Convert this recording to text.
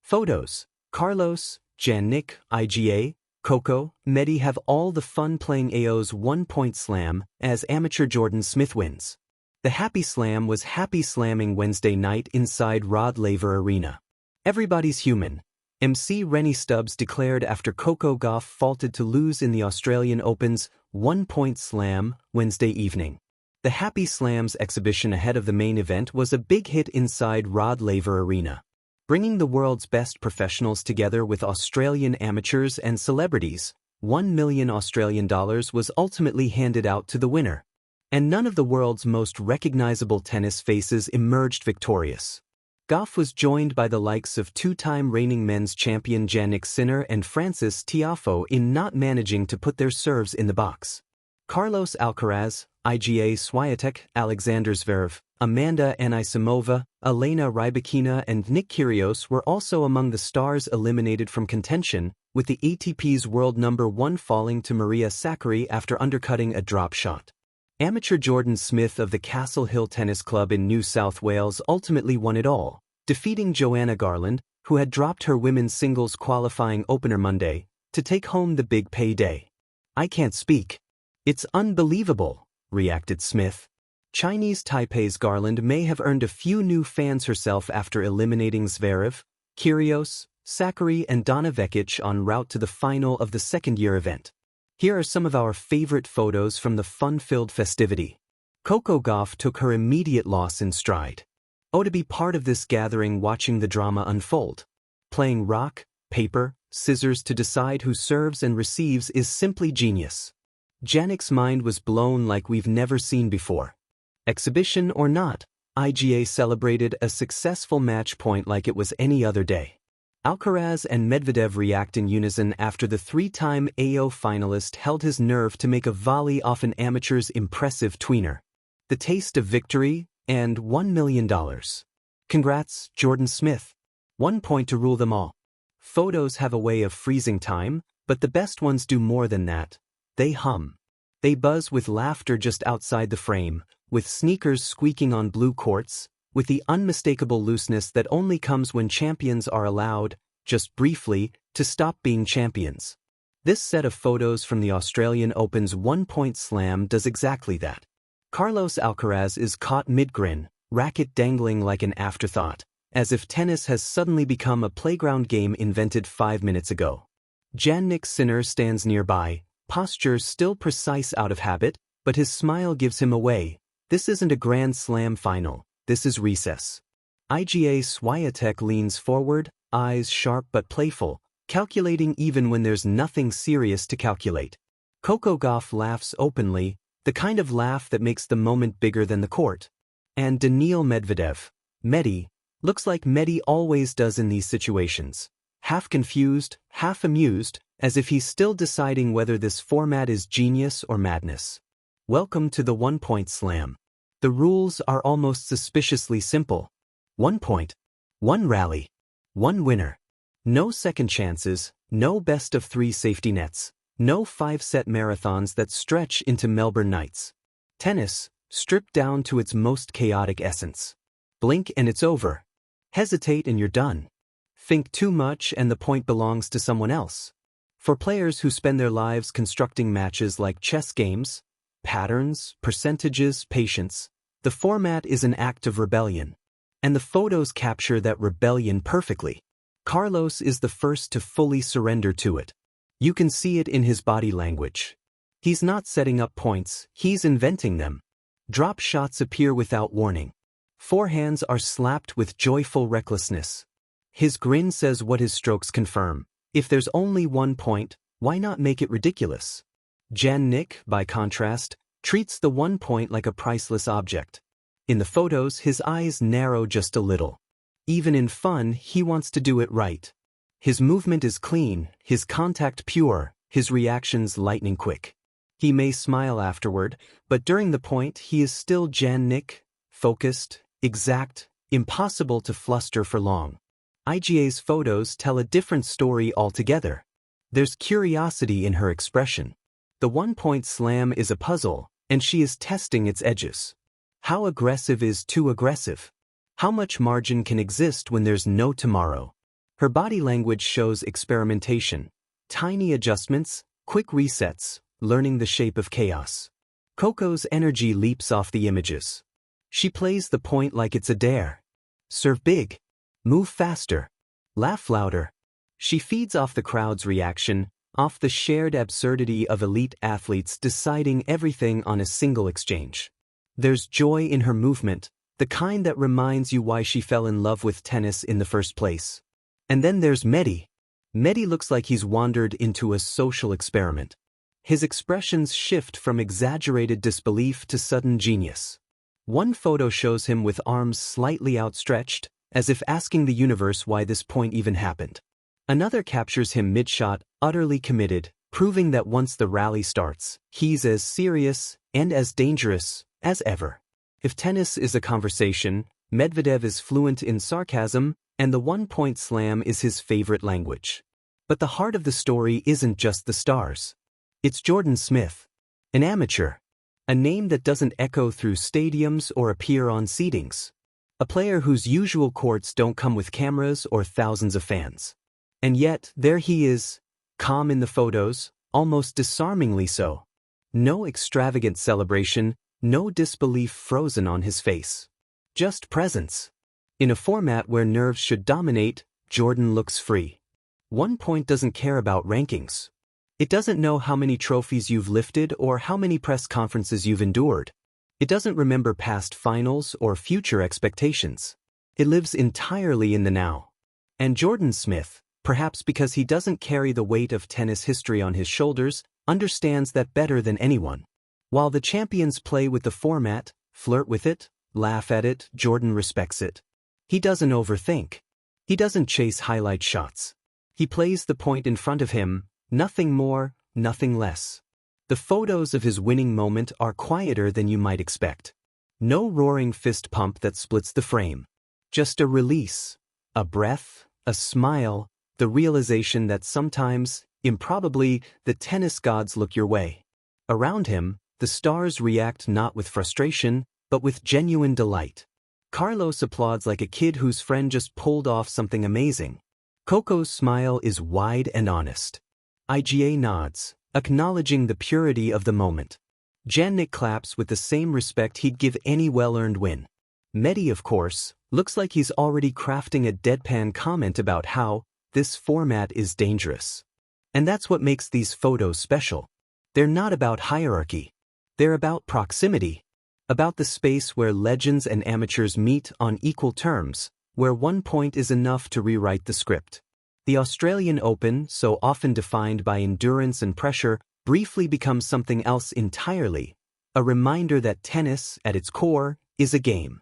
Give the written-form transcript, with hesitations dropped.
Photos. Carlos, Jannik, IGA, Coco, Medi have all the fun playing AO's one-point slam as amateur Jordan Smith wins. The Happy Slam was happy slamming Wednesday night inside Rod Laver Arena. Everybody's human, MC Rennie Stubbs declared after Coco Gauff faulted to lose in the Australian Open's one-point slam Wednesday evening. The Happy Slams exhibition ahead of the main event was a big hit inside Rod Laver Arena, bringing the world's best professionals together with Australian amateurs and celebrities. $1 million Australian dollars was ultimately handed out to the winner, and none of the world's most recognizable tennis faces emerged victorious. Gauff was joined by the likes of two-time reigning men's champion Jannik Sinner and Frances Tiafoe in not managing to put their serves in the box. Carlos Alcaraz, IGA Swiatek, Alexander Zverev, Amanda Anisimova, Elena Rybakina and Nick Kyrgios were also among the stars eliminated from contention, with the ATP's world number 1 falling to Maria Sakkari after undercutting a drop shot. Amateur Jordan Smith of the Castle Hill Tennis Club in New South Wales ultimately won it all, defeating Joanna Garland, who had dropped her women's singles qualifying opener Monday, to take home the big payday. "I can't speak. It's unbelievable," reacted Smith. Chinese Taipei's Garland may have earned a few new fans herself after eliminating Zverev, Kyrgios, Sakkari and Donna Vekic en route to the final of the second-year event. Here are some of our favorite photos from the fun-filled festivity. Coco Gauff took her immediate loss in stride. Oh, to be part of this gathering watching the drama unfold. Playing rock, paper, scissors to decide who serves and receives is simply genius. Jannik's mind was blown like we've never seen before. Exhibition or not, IGA celebrated a successful match point like it was any other day. Alcaraz and Medvedev react in unison after the three-time AO finalist held his nerve to make a volley off an amateur's impressive tweener. The taste of victory and $1 million. Congrats, Jordan Smith. 1 point to rule them all. Photos have a way of freezing time, but the best ones do more than that. They hum. They buzz with laughter just outside the frame, with sneakers squeaking on blue courts, with the unmistakable looseness that only comes when champions are allowed, just briefly, to stop being champions. This set of photos from the Australian Open's one-point slam does exactly that. Carlos Alcaraz is caught mid-grin, racket dangling like an afterthought, as if tennis has suddenly become a playground game invented 5 minutes ago. Jannik Sinner stands nearby, posture still precise out of habit, but his smile gives him away. This isn't a Grand Slam final. This is recess. IGA Swiatek leans forward, eyes sharp but playful, calculating even when there's nothing serious to calculate. Coco Gauff laughs openly, the kind of laugh that makes the moment bigger than the court. And Daniil Medvedev, Medi, looks like Medi always does in these situations. Half confused, half amused, as if he's still deciding whether this format is genius or madness. Welcome to the one-point slam. The rules are almost suspiciously simple. 1 point, 1 rally, 1 winner. No second chances, no best-of-3 safety nets, no 5-set marathons that stretch into Melbourne nights. Tennis, stripped down to its most chaotic essence. Blink and it's over. Hesitate and you're done. Think too much and the point belongs to someone else. For players who spend their lives constructing matches like chess games, patterns, percentages, patience, the format is an act of rebellion. And the photos capture that rebellion perfectly. Carlos is the first to fully surrender to it. You can see it in his body language. He's not setting up points, he's inventing them. Drop shots appear without warning. Forehands are slapped with joyful recklessness. His grin says what his strokes confirm. If there's only 1 point, why not make it ridiculous? Jannik, by contrast, treats the 1 point like a priceless object. In the photos, his eyes narrow just a little. Even in fun, he wants to do it right. His movement is clean, his contact pure, his reactions lightning quick. He may smile afterward, but during the point he is still Jannik, focused, exact, impossible to fluster for long. IGA's photos tell a different story altogether. There's curiosity in her expression. The one-point slam is a puzzle, and she is testing its edges. How aggressive is too aggressive? How much margin can exist when there's no tomorrow? Her body language shows experimentation. Tiny adjustments, quick resets, learning the shape of chaos. Coco's energy leaps off the images. She plays the point like it's a dare. Serve big. Move faster. Laugh louder. She feeds off the crowd's reaction, off the shared absurdity of elite athletes deciding everything on a single exchange. There's joy in her movement, the kind that reminds you why she fell in love with tennis in the first place. And then there's Mehdi. Mehdi looks like he's wandered into a social experiment. His expressions shift from exaggerated disbelief to sudden genius. One photo shows him with arms slightly outstretched, as if asking the universe why this point even happened. Another captures him mid-shot, utterly committed, proving that once the rally starts, he's as serious and as dangerous as ever. If tennis is a conversation, Medvedev is fluent in sarcasm, and the one-point slam is his favorite language. But the heart of the story isn't just the stars. It's Jordan Smith, an amateur, a name that doesn't echo through stadiums or appear on seedings, a player whose usual courts don't come with cameras or thousands of fans. And yet, there he is, calm in the photos, almost disarmingly so. No extravagant celebration, no disbelief frozen on his face. Just presence. In a format where nerves should dominate, Jordan looks free. One point doesn't care about rankings. It doesn't know how many trophies you've lifted or how many press conferences you've endured. It doesn't remember past finals or future expectations. It lives entirely in the now. And Jordan Smith, perhaps because he doesn't carry the weight of tennis history on his shoulders, understands that better than anyone. While the champions play with the format, flirt with it, laugh at it, Jordan respects it. He doesn't overthink. He doesn't chase highlight shots. He plays the point in front of him, nothing more, nothing less. The photos of his winning moment are quieter than you might expect. No roaring fist pump that splits the frame. Just a release, a breath, a smile, the realization that sometimes, improbably, the tennis gods look your way. Around him, the stars react not with frustration, but with genuine delight. Carlos applauds like a kid whose friend just pulled off something amazing. Coco's smile is wide and honest. IGA nods, acknowledging the purity of the moment. Jannik claps with the same respect he'd give any well-earned win. Mehdi, of course, looks like he's already crafting a deadpan comment about how this format is dangerous. And that's what makes these photos special. They're not about hierarchy. They're about proximity. About the space where legends and amateurs meet on equal terms, where one point is enough to rewrite the script. The Australian Open, so often defined by endurance and pressure, briefly becomes something else entirely, a reminder that tennis, at its core, is a game.